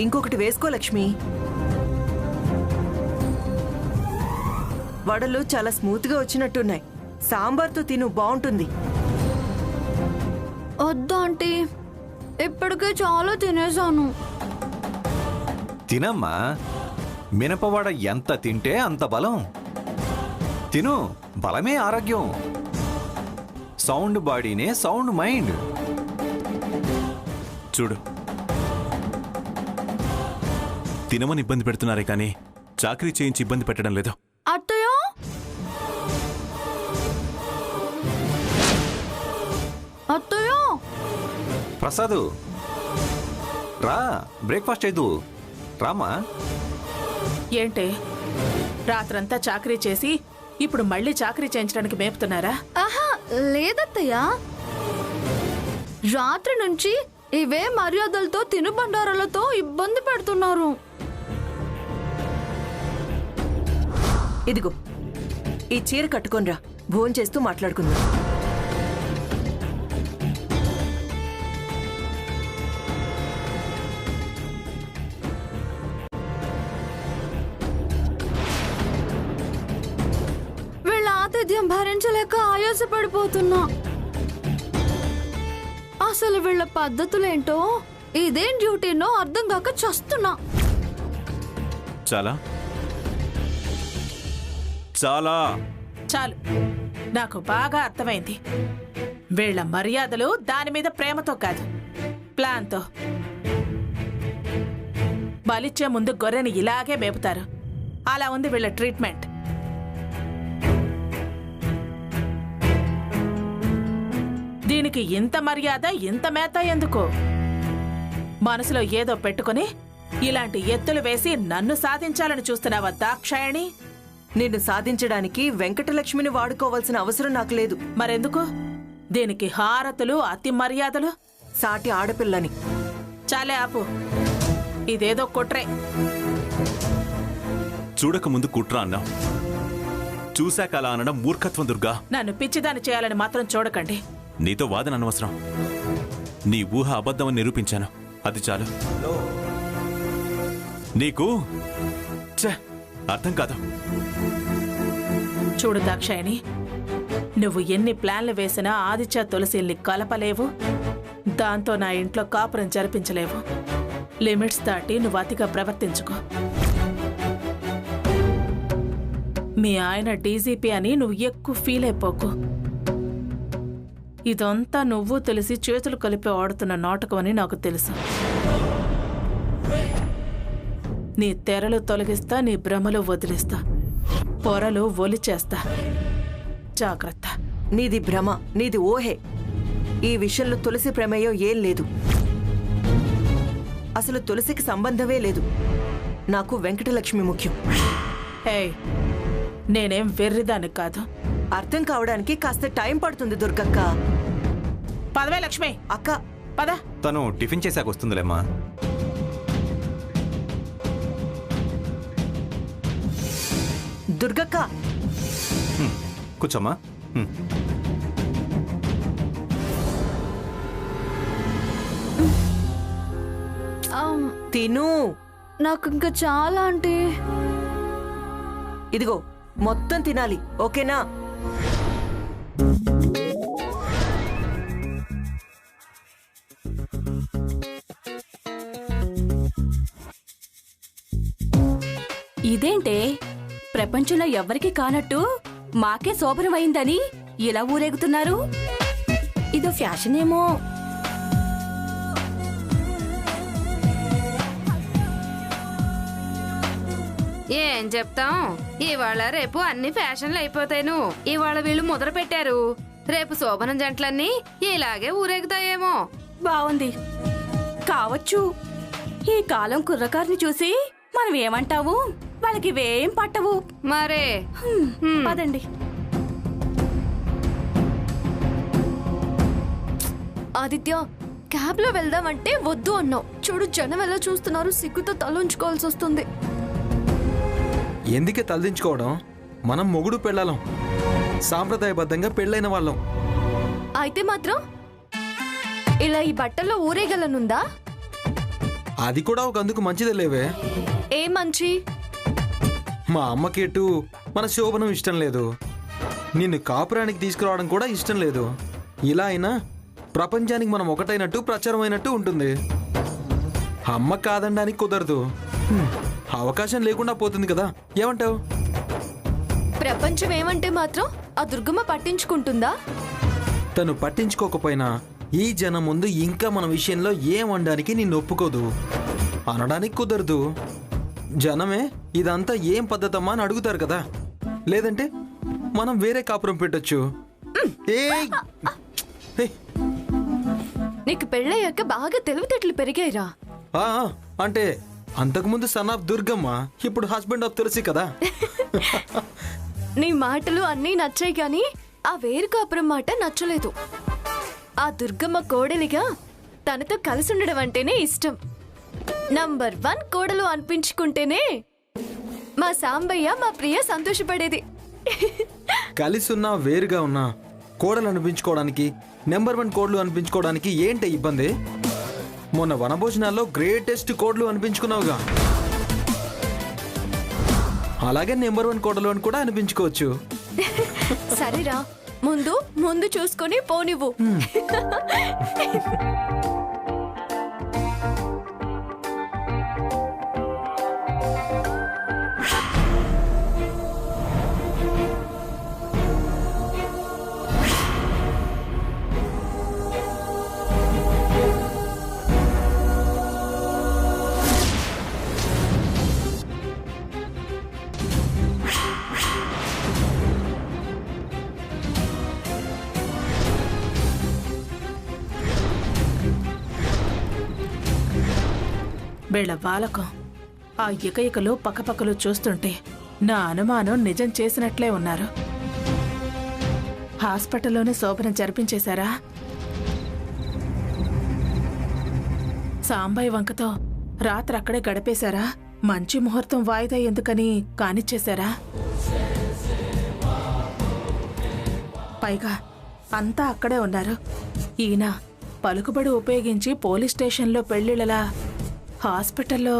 ఇంకొకటి వేసుకో లక్ష్మి. వడలు చాలా స్మూత్గా వచ్చినట్టున్నాయి. సాంబార్తో తిను, బాగుంటుంది. వద్దా ఆంటీ, ఇప్పటికే చాలా తినేసాను. తినమ్మా, మినపవడ ఎంత తింటే అంత బలం. తిను, బలమే ఆరోగ్యం. సౌండ్ బాడీనే సౌండ్ మైండ్. చూడు, తినమని ఇబ్బంది పెడుతున్నారే కానీ చాకరీ చేయించి ఇబ్బంది పెట్టడం లేదు. అత్తయ్య, అత్తయ్య, ప్రసాదు రా, బ్రేక్ఫాస్ట్ చేయదు రామా. ఏంటే, రాత్రంతా చాకరీ చేసి ఇప్పుడు మళ్ళీ చాకరీ చేయించడానికి మేపుతున్నారా? ఆహా లేదత్తయ్య, రాత్రి నుంచి ఇవే మర్యాదలతో తినుబండారాలతో ఇబ్బంది పెడుతున్నారు. ఇదిగో ఈ చీర కట్టుకొనిరా, భోంచేస్తూ మాట్లాడుకుందాం. వీళ్ళ ఆతిథ్యం భరించలేక ఆయాసపడిపోతున్నా. అసలు వీళ్ళ పద్ధతులేంటో, ఇదేం డ్యూటీనో అర్థం కాక చస్తున్నా. చాలా చాలా చాలు, నాకు బాగా అర్థమైంది. వీళ్ళ మర్యాదలు దాని మీద ప్రేమతో కాదు, ప్లాన్తో. బలిచ్చే ముందు గొర్రెని ఇలాగే మేపుతారు. అలా ఉంది వీళ్ళ ట్రీట్మెంట్. దీనికి ఇంత మర్యాద, ఇంత మేత ఎందుకు? మనసులో ఏదో పెట్టుకుని ఇలాంటి ఎత్తులు వేసి నన్ను సాధించాలని చూస్తున్నావా దాక్షాయణి? నిన్ను సాధించడానికి వెంకటలక్ష్మిని వాడుకోవాల్సిన అవసరం నాకు లేదు. మరెందుకు దీనికి హారతులు, అతి మర్యాదలు? సాటి ఆడపిల్లని. చాలే ఆపు, ఇదేదో కుట్రే. చూడక ముందు కుట్ర అన్నా, చూశాక అలా అనడం మూర్ఖత్వం దుర్గా. నన్ను పిచ్చిదాన్ని చేయాలని మాత్రం చూడకండి. నీతో వాదన అనవసరం. నీ ఊహ అబద్ధమని నిరూపించాను, అది చాలు. నీకు అర్థం కాదు. చూడు దాక్షాయణి, నువ్వు ఎన్ని ప్లాన్లు వేసినా ఆదిత్య తులసిల్ని కలపలేవు. దాంతో నా ఇంట్లో కాపురం జరిపించలేవు. లిమిట్స్ దాటి నువ్వు అతిగా ప్రవర్తించుకో. మీ ఆయన డీజీపీ అని నువ్వు ఎక్కువ ఫీల్ అయిపోకు. ఇదంతా నువ్వు తెలిసి చేతులు కలిపి ఆడుతున్న నాటకం అని నాకు తెలుసు. నీ తెరలు తొలగిస్తా, నీ భ్రమలు వదిలిస్తా, పొరలు ఒలిచేస్తా. జాగ్రత్త. నీది భ్రమ, నీది ఊహే. ఈ విషయంలో తులసి ప్రమేయం ఏం లేదు. అసలు తులసికి సంబంధమే లేదు. నాకు వెంకటలక్ష్మి ముఖ్యం. హే, నేనేం వెర్రిదానికి కాదు. అర్థం కావడానికి కాస్త టైం పడుతుంది దుర్గక్క. పదవే లక్ష్మి. అక్క పద. తను టిఫిన్ చేశాక వస్తుందిలేమ్మా. దుర్గక్క, కూర్చోమ్మా. తిను. నాకు ఇంకా చాలా అంటే. ఇదిగో మొత్తం తినాలి, ఓకేనా? ఇదేంటే, ప్రపంచంలో ఎవ్వరికి కానట్టు మాకే శోభనమైందని ఇలా ఊరేగుతున్నారు? ఇదో ఫ్యాషన్ ఏమో. ఏం చెప్తాం, ఇవాళ రేపు అన్ని ఫ్యాషన్లు అయిపోతాయిను. ఇవాళ వీళ్ళు మొదలు పెట్టారు, రేపు శోభనం జంటలన్నీ ఇలాగే ఊరేగుతాయేమో. బావుంది, కావచ్చు. ఈ కాలం కుర్రకారిని చూసి మనం ఏమంటావు? వాళ్ళకి ఇవేం పట్టవు మరే. పదండి. ఆదిత్య, క్యాబ్ లో వెళ్దామంటే వద్దు అన్నావు. చూడు జనం ఎలా చూస్తున్నారు, సిగ్గుతో తలంచుకోవాల్సి వస్తుంది. ఎందుకే తలదించుకోవడం? మనం మొగుడు పెళ్ళాలం, సాంప్రదాయబద్ధంగా పెళ్ళైన వాళ్ళం. అయితే మాత్రం ఇలా ఈ బట్టల్లో ఊరేగలనుందా? అది కూడా ఒక అందుకు మంచిదే లేవే. ఏ మంచి? మా అమ్మకి ఎటు మన శోభనం ఇష్టం లేదు, నిన్ను కాపురానికి తీసుకురావడం కూడా ఇష్టం లేదు. ఇలా అయినా ప్రపంచానికి మనం ఒకటైనట్టు ప్రచారం అయినట్టు ఉంటుంది. అమ్మ కాదనడానికి కుదరదు. అవకాశం లేకుండా పోతుంది కదా, ఏమంటావు? ప్రపంచం ఏమంటే మాత్రం ఆ దుర్గమ్మ పట్టించుకుంటుందా? తను పట్టించుకోకపోయినా ఈ జనం ముందు ఇంకా మన విషయంలో ఏం అనడానికి నిన్ను ఒప్పుకోదు, అనడానికి కుదరదు. జనమే ఇదంతా ఏం పద్ధతమ్మా అని అడుగుతారు కదా, లేదంటే మనం వేరే కాపురం పెట్టొచ్చు. ఏయ్! ఏయ్! నీకు పెళ్ళయ్యాక బాగా తెలివితేటలు పెరిగాయిరా. ఆ, అంటే అంతకుముందు సన్ ఆఫ్ దుర్గమ్మ, ఇప్పుడు హస్బెండ్ ఆఫ్ తులసి కదా. నీ మాటలు అన్నీ నచ్చాయి కానీ ఆ వేరు కాపురం మాట నచ్చలేదు. ఆ దుర్గమ్మ కోడలిగా తనతో కలిసి ఉండడం అంటేనే ఇష్టం. నంబర్ 1 కోడలు అనిపించుకుంటేనే మా సాంబయ్య మా ప్రియ సంతోషపడేది. కలిసి ఉన్నా వేరుగా ఉన్నా కోడలు అనిపించుకోవడానికి, నెంబర్ 1 కోడలు అనిపించుకోవడానికి ఏంటి ఇబ్బంది? మొన్న వనభోజనాల్లో గ్రేటెస్ట్ కోడలు అనిపించుకున్నావుగా, అలాగే నెంబర్ 1 కోడలు అని కూడా అనిపించుకోవచ్చు. సరేరా, ముందు ముందు చూసుకొని పోనివ్వు. వీళ్ళ బాలకం ఆ ఇకలు పక్కపక్కలు చూస్తుంటే నా అనుమానం నిజం చేసినట్లే ఉన్నారు. హాస్పిటల్లోనే శోభనం జరిపించేశారా? సాంబయ్య వంకతో రాత్రి అక్కడే గడిపేశారా? మంచి ముహూర్తం వాయిదా ఎందుకని కానిచ్చేశారా? పైగా అంతా అక్కడే ఉన్నారు. ఈయన పలుకుబడి ఉపయోగించి పోలీస్ స్టేషన్లో పెళ్లిళ్ళలా హాస్పిటల్లో.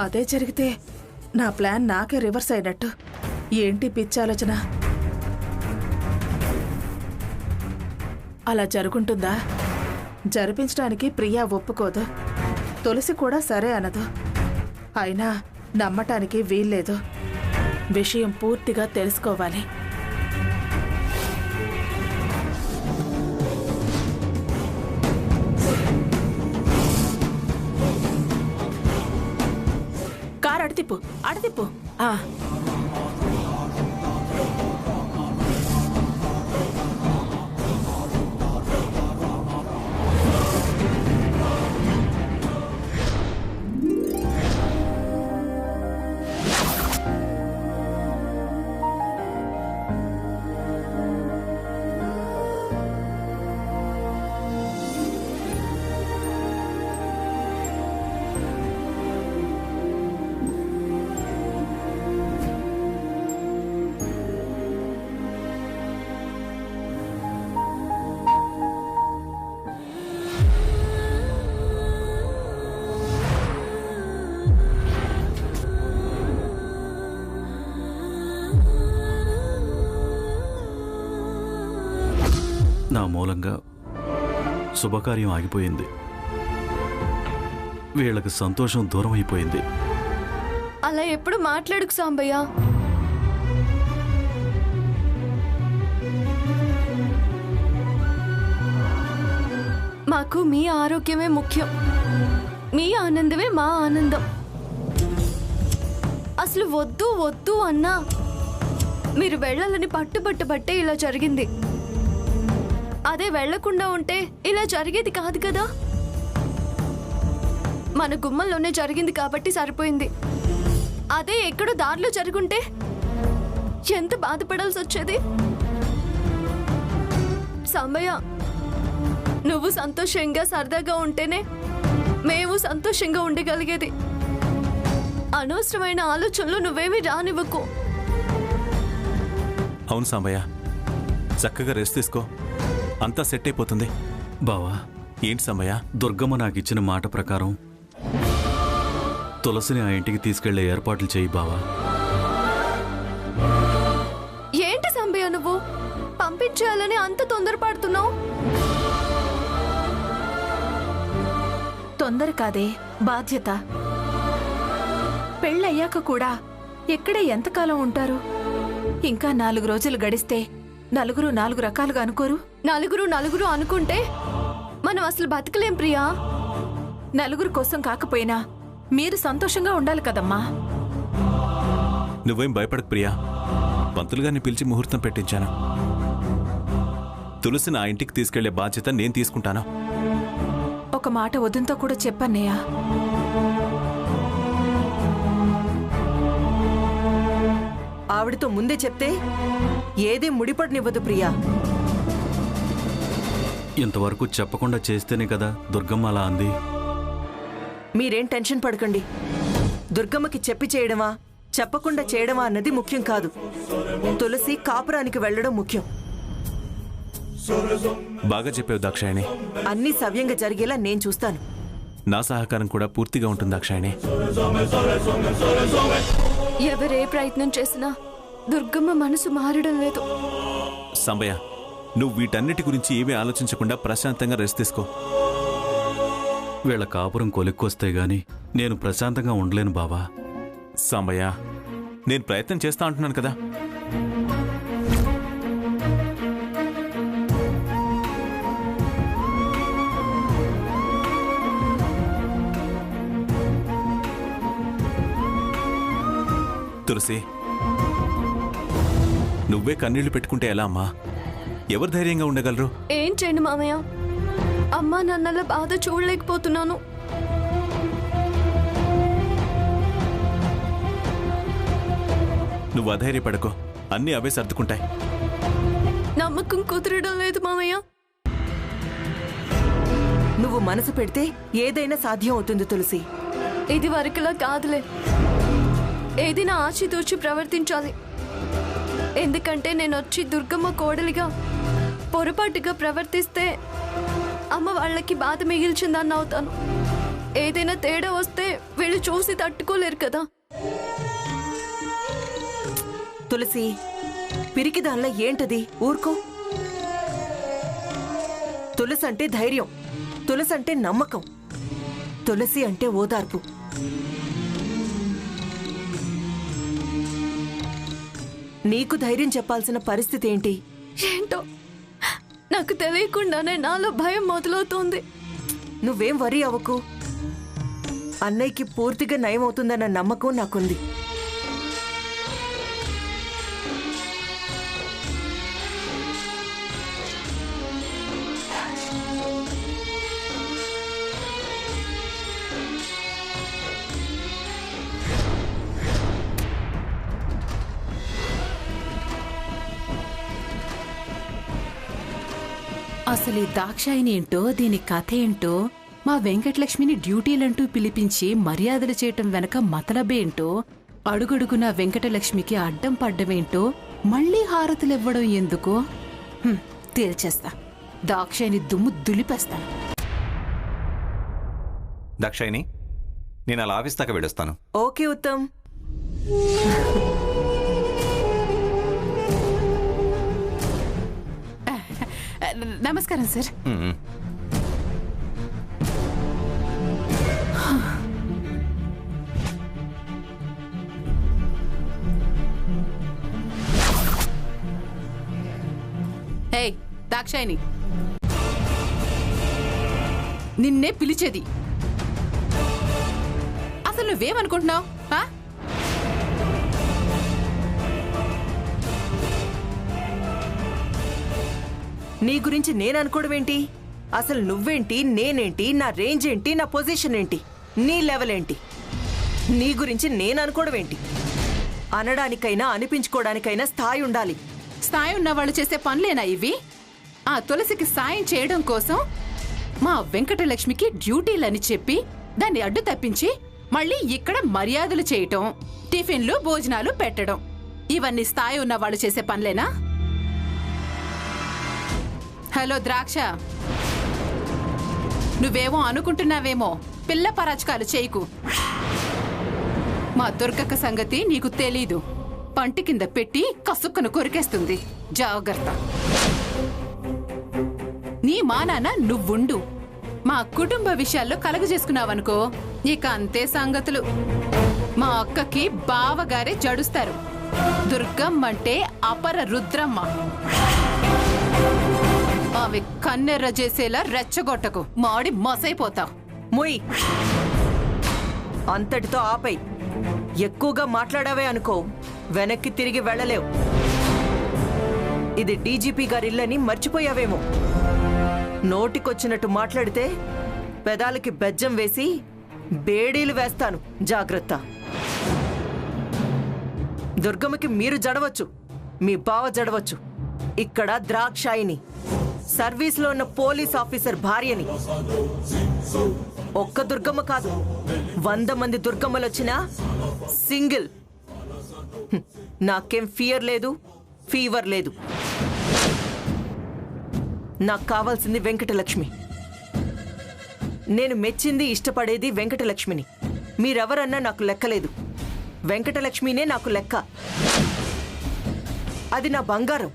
అదే జరిగితే నా ప్లాన్ నాకే రివర్స్ అయినట్టు. ఏంటి పిచ్చి ఆలోచన? అలా జరుగుంటుందా? జరిపించడానికి ప్రియా ఒప్పుకోదు, తులసి కూడా సరే అనదు. అయినా నమ్మటానికి వీల్లేదు. విషయం పూర్తిగా తెలుసుకోవాలి. కారు అడతిప్పు, అడతిప్పు. నా మూలంగా శుభకార్యం ఆగిపోయింది. వీళ్ళకి సంతోషం దూరం అయిపోయింది. అలా ఎప్పుడు మాట్లాడుకు సాంబయ్య. మాకు మీ ఆరోగ్యమే ముఖ్యం, మీ ఆనందమే మా ఆనందం. అసలు వద్దు వద్దు అన్నా మీరు వెళ్ళాలని పట్టుబట్టే ఇలా జరిగింది. అదే వెళ్లకుండా ఉంటే ఇలా జరిగేది కాదు కదా. మన గుమ్మంలోనే జరిగింది కాబట్టి సరిపోయింది. అదే ఎక్కడో దారిలో జరుగుంటే ఎంత బాధపడాల్సి వచ్చేది. సాంబయ్య, నువ్వు సంతోషంగా సరదాగా ఉంటేనే మేము సంతోషంగా ఉండగలిగేది. అనవసరమైన ఆలోచనలు నువ్వేమీ రానివ్వకు. అవును సాంబయ్య, చక్కగా రెస్ట్ తీసుకో, అంతా సెట్ అయిపోతుంది. బావా, ఏంటి సంబయ్య? దుర్గమ్మ నాకిచ్చిన మాట ప్రకారం తులసిని ఆ ఇంటికి తీసుకెళ్లే ఏర్పాట్లు చేయి బావా. ఏంటి సంబయ్య నువ్వు పంపించేయాలని అంత తొందరపడుతున్నావు? తొందర కాదే, బాధ్యత. పెళ్ళయ్యాక కూడా ఎక్కడే ఎంతకాలం ఉంటారు? ఇంకా 4 రోజులు గడిస్తే నలుగురు 4 రకాలుగా అనుకోరు? నలుగురు అనుకుంటే మనం అసలు బతకలేం ప్రియా. నలుగురు కోసం కాకపోయినా మీరు సంతోషంగా ఉండాలి కదమ్మా. నువ్వేం భయపడకు ప్రియా, పంతులు గారిని పిలిచి ముహూర్తం పెట్టించాను. తులసిని ఆ ఇంటికి తీసుకెళ్లే బాధ్యత నేను తీసుకుంటాను. ఒక మాట వదంతో కూడా చెప్పన్నయ్య. ఆవిడతో ముందే చెప్తే ఏది ముడిపడినివ్వదు ప్రియా. ఇంతవరకు చెప్పకుండా చేస్తేనే కదా దుర్గమ్మ అలా అంది. మీరేం టెన్షన్ పడకండి. దుర్గమ్మకి చెప్పి చేయడమా చెప్పకుండా చేయడమా అన్నది ముఖ్యం కాదు. తులసి కాపురానికి వెళ్లడం ముఖ్యం. బాగా చెప్పావు దాక్షాయణి. అన్నీ సవ్యంగా జరిగేలా నేను చూస్తాను. నా సహకారం కూడా పూర్తిగా ఉంటుంది దాక్షాయణి. ఎవరే ప్రయత్నం చేసినా దుర్గమ్మ మనసు మారడం లేదు. సంబయ్య, నువ్వు వీటన్నిటి గురించి ఏమీ ఆలోచించకుండా ప్రశాంతంగా రెస్ట్ తీసుకో. వీళ్ళ కాపురం కొలిక్కొస్తే గాని నేను ప్రశాంతంగా ఉండలేను బావా. సంబయ్య, నేను ప్రయత్నం చేస్తా అంటున్నాను కదా. తులసి, నువ్వే కన్నీళ్లు పెట్టుకుంటే ఎలా అమ్మా? ఎవరు ధైర్యంగా ఉండగలరు? ఏం చేయను మామయ్య, అమ్మా నాన్నల బాధ చూడలేకపోతున్నాను. నువ్వు అధైర్యపడకో, అన్నీ అవే సర్దుకుంటాయి. నమ్మకం కుదరడం లేదు మామయ్య. నువ్వు మనసు పెడితే ఏదైనా సాధ్యం అవుతుంది తులసి. ఇది వరకులా కాదులే, ఏదైనా ఆచితూచి ప్రవర్తించాలి. ఎందుకంటే నేను వచ్చి దుర్గమ్మ కోడలిగా పొరపాటుగా ప్రవర్తిస్తే అమ్మ వాళ్ళకి బాధ మిగిల్చిందని అవుతాను. ఏదైనా తేడా వస్తే వీళ్ళు చూసి తట్టుకోలేరు కదా. తులసి, పిరికిదాన్లా ఏంటది? ఊరుకో. తులసి అంటే ధైర్యం, తులసి అంటే నమ్మకం, తులసి అంటే ఓదార్పు. నీకు ధైర్యం చెప్పాల్సిన పరిస్థితి ఏంటి? ఏంటో నాకు తెలియకుండానే నాలో భయం మొదలవుతోంది. నువ్వేం వరీ అవ్వకు. అన్నయ్యకి పూర్తిగా నయమవుతుందన్న నమ్మకం నాకుంది. అసలు ఈ దాక్షాయిని ఏంటో, దీని కథ ఏంటో, మా వెంకటలక్ష్మిని డ్యూటీలంటూ పిలిపించి మర్యాదలు చేయటం వెనక మతలబేంటో, అడుగడుగున వెంకటలక్ష్మికి అడ్డం పడ్డమేంటో, మళ్లీ హారతులివ్వడం ఎందుకో తేల్చేస్తా. దాక్షాయిని దుమ్ము దులిపేస్తాను. దాక్షాయిని, నేను అలా ఆఫీస్ దాకా వెళ్ళొస్తాను. ఓకే ఉత్తమ్. నమస్కారం సార్. ఏయ్ దాక్షాయిని, నిన్నే పిలిచేది. అసలు నువ్వేమనుకుంటున్నావు? నీ గురించి నేననుకోవడం ఏంటి? అసలు నువ్వేంటి, నేనేంటి, నా రేంజ్ ఏంటి, నా పొజిషన్ ఏంటి, నీ లెవెల్ ఏంటి? నీ గురించి నేననుకోవడం ఏంటి? అనడానికైనా అనిపించుకోవడానికైనా స్థాయి ఉండాలి. స్థాయి ఉన్న వాళ్ళు చేసే పనులేనా ఇవి? ఆ తులసికి సాయం చేయడం కోసం మా వెంకటలక్ష్మికి డ్యూటీలని చెప్పి దాన్ని అడ్డు తప్పించి మళ్ళీ ఇక్కడ మర్యాదలు చేయటం, టిఫిన్లు భోజనాలు పెట్టడం, ఇవన్నీ స్థాయి ఉన్న వాళ్ళు చేసే పనులేనా? హలో ద్రాక్ష, నువ్వేమో అనుకుంటున్నావేమో, పిల్ల పరాచకాలు చేయకు. మా దుర్గక్క సంగతి నీకు తెలీదు. పంటి కింద పెట్టి కసుక్కను కొరికేస్తుంది. జాగ్రత్త. నీ మానాన నువ్వుండు. మా కుటుంబ విషయాల్లో కలుగజేసుకున్నావనుకో, ఇక అంతే సంగతులు. మా అక్కకి బావగారే జడుస్తారు. దుర్గమ్మంటే అపర రుద్రమ్మ. అవి కన్నెర్ర చేసేలా రెచ్చగొట్టకు, మాడి మసైపోతావు. ముయ్, అంతటితో ఆపై. ఎక్కువగా మాట్లాడావే అనుకో, వెనక్కి తిరిగి వెళ్ళలేవు. ఇది డీజీపీ గారి ఇల్లని మర్చిపోయావేమో. నోటికొచ్చినట్టు మాట్లాడితే పెదాలకి బెజ్జం వేసి బేడీలు వేస్తాను. జాగ్రత్త. దుర్గమ్మకి మీరు జడవచ్చు, మీ బావ జడవచ్చు. ఇక్కడ ద్రాక్షాయిని, సర్వీస్లో ఉన్న పోలీస్ ఆఫీసర్ భార్యని. ఒక్క దుర్గమ్మ కాదు, 100 మంది దుర్గమ్మలు వచ్చినా సింగిల్. నాకేం ఫియర్ లేదు, ఫీవర్ లేదు. నాకు కావాల్సింది వెంకటలక్ష్మి. నేను మెచ్చింది, ఇష్టపడేది వెంకటలక్ష్మిని. మీరెవరన్నా నాకు లెక్కలేదు. వెంకటలక్ష్మినే నాకు లెక్క. అది నా బంగారం,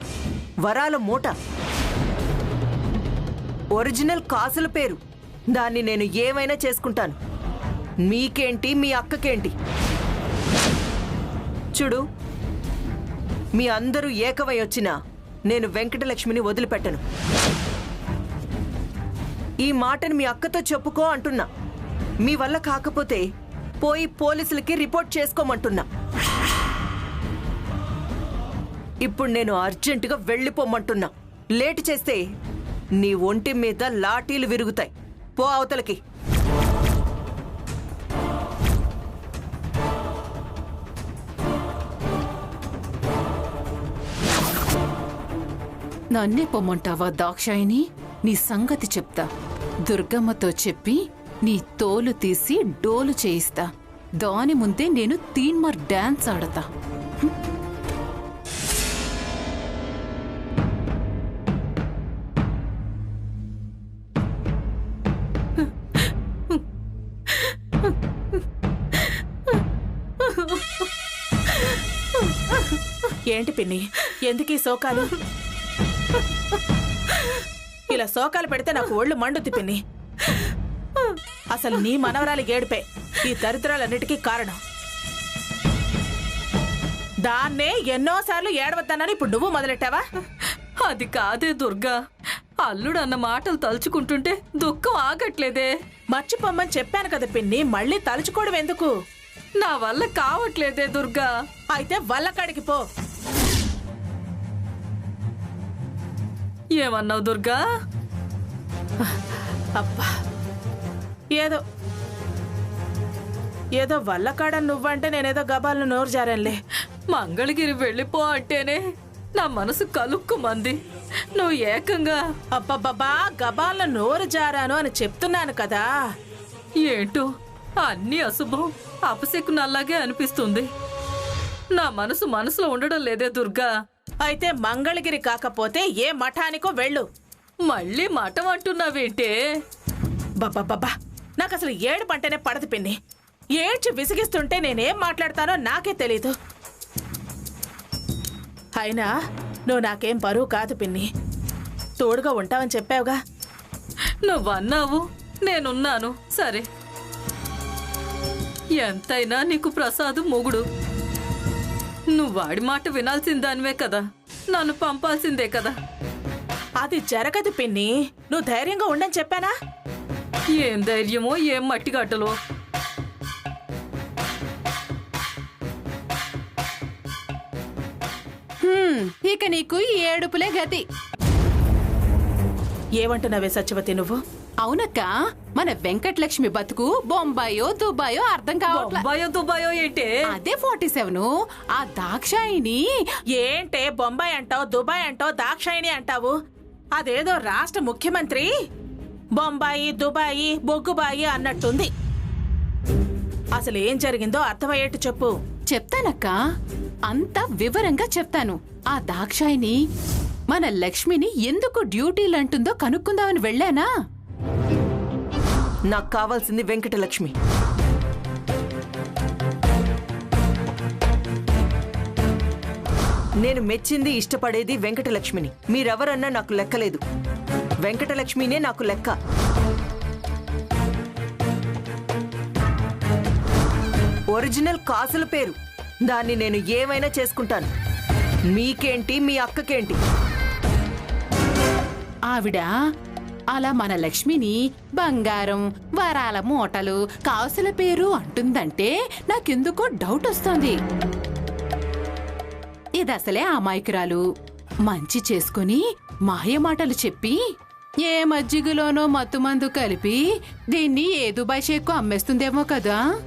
వరాల మూట, ఒరిజినల్ కాసుల పేరు. దాన్ని నేను ఏమైనా చేసుకుంటాను. మీకేంటి, మీ అక్కకేంటి? చూడు, మీ అందరూ ఏకమై వచ్చినా నేను వెంకటలక్ష్మిని వదిలిపెట్టను. ఈ మాటను మీ అక్కతో చెప్పుకో అంటున్నా. మీ వల్ల కాకపోతే పోయి పోలీసులకి రిపోర్ట్ చేసుకోమంటున్నా. ఇప్పుడు నేను అర్జెంటుగా వెళ్ళిపోమంటున్నా. లేటు చేస్తే నీ ఒంటి మీద లాఠీలు విరుగుతాయి. పో అవతలకి. నన్నే పొమ్మంటావా దాక్షాయిని? నీ సంగతి చెప్తా. దుర్గమ్మతో చెప్పి నీ తోలు తీసి డోలు చేయిస్తా. దాని ముందే నేను తీన్మార్ డాన్స్ ఆడతా. ఏంటి పిన్ని, ఎందుకీ శోకాలు? ఇలా శోకాలు పెడితే నాకు ఒళ్ళు మండుద్ది పిన్ని. అసలు నీ మనవరాలి ఏడుపే ఈ దరిద్రాలన్నిటికీ కారణం. దాన్నే ఎన్నోసార్లు ఏడవద్దానని ఇప్పుడు నువ్వు మొదలెట్టావా? అది కాదే దుర్గా, అల్లుడు అన్న మాటలు తలుచుకుంటుంటే దుఃఖం ఆగట్లేదే. మర్చిపోమ్మని చెప్పాను కదా పిన్ని, మళ్ళీ తలుచుకోవడం ఎందుకు? నా వల్ల కావట్లేదే దుర్గా. అయితే వల్లకాడికి పో. ఏమన్నావు దుర్గా? అబ్బా, ఏదో వల్లకాడ నువ్వంటే నేనేదో గబాలను నోరు జారానులే. మంగళగిరి వెళ్ళిపో అంటేనే నా మనసు కలుక్కుమంది. నువ్వు ఏకంగా అబ్బబ్బబ్బా గబాలను నోరు జారాను అని చెప్తున్నాను కదా. ఏంటో అన్ని అశుభం అపశకునల్లాగే అనిపిస్తుంది. నా మనసులో ఉండడం లేదే దుర్గా. అయితే మంగళగిరి కాకపోతే ఏ మఠానికో వెళ్ళు. మళ్ళీ మఠం అంటున్నావేంటే? బాబా, నాకు అసలు ఏడు పంటనే పడదు పిన్ని. ఏడ్చి విసిగిస్తుంటే నేనేం మాట్లాడతానో నాకే తెలీదు. అయినా నువ్వు నాకేం బరువు కాదు పిన్ని. తోడుగా ఉంటావని చెప్పావుగా. నువ్వన్నావు, నేనున్నాను. సరే, ఎంతైనా నీకు ప్రసాద్ మొగుడు. నువ్వు వాడి మాట వినాల్సిందానివే కదా, నన్ను పంపాల్సిందే కదా. అది జరగదు పిన్ని. నువ్వు ధైర్యంగా ఉండని చెప్పానా? ఏం ధైర్యమో, ఏం మట్టిగట్టలో. ఇక నీకు ఏడుపులే గతి. ఏమంటున్నావే సత్యవతి నువ్వు? అవునక్క, మన వెంకటలక్ష్మి బతుకు బొంబాయో దుబాయో అర్థం కావట్లేదు. దుబాయో ఏంటే? అదే 47. ఆ దాక్షాయిని ఏంటే బొంబాయి అంటావు, దుబాయ్ అంటావు, దాక్షాయిని అంటావు? అదేదో రాష్ట్ర ముఖ్యమంత్రి బొంబాయి, దుబాయి, బొగ్గుబాయి అన్నట్టుంది. అసలు ఏం జరిగిందో అర్థమయ్యేట్టు చెప్పు. చెప్తానక్క, అంతా వివరంగా చెప్తాను. ఆ దాక్షాయిని మన లక్ష్మిని ఎందుకు డ్యూటీలు అంటుందో కనుక్కుందామని వెళ్ళానా? నాకు కావాల్సింది వెంకటలక్ష్మి. నేను మెచ్చింది ఇష్టపడేది వెంకటలక్ష్మిని. మీరెవరన్నా నాకు లెక్కలేదు. వెంకటలక్ష్మినే నాకు లెక్క. ఒరిజినల్ కాసుల పేరు. దాన్ని నేను ఏమైనా చేసుకుంటాను. మీకేంటి, మీ అక్కకేంటి? ఆవిడ అలా మన లక్ష్మిని బంగారం, వరాల మూటలు, కాసుల పేరు అంటుందంటే నాకెందుకో డౌట్ వస్తోంది. ఇదసలే అమాయకురాలు. మంచి చేసుకుని మాయమాటలు చెప్పి ఏ మజ్జిగలోనో మత్తుమందు కలిపి దీన్ని ఏ దుబాయ్ షేక్కు అమ్మేస్తుందేమో కదా.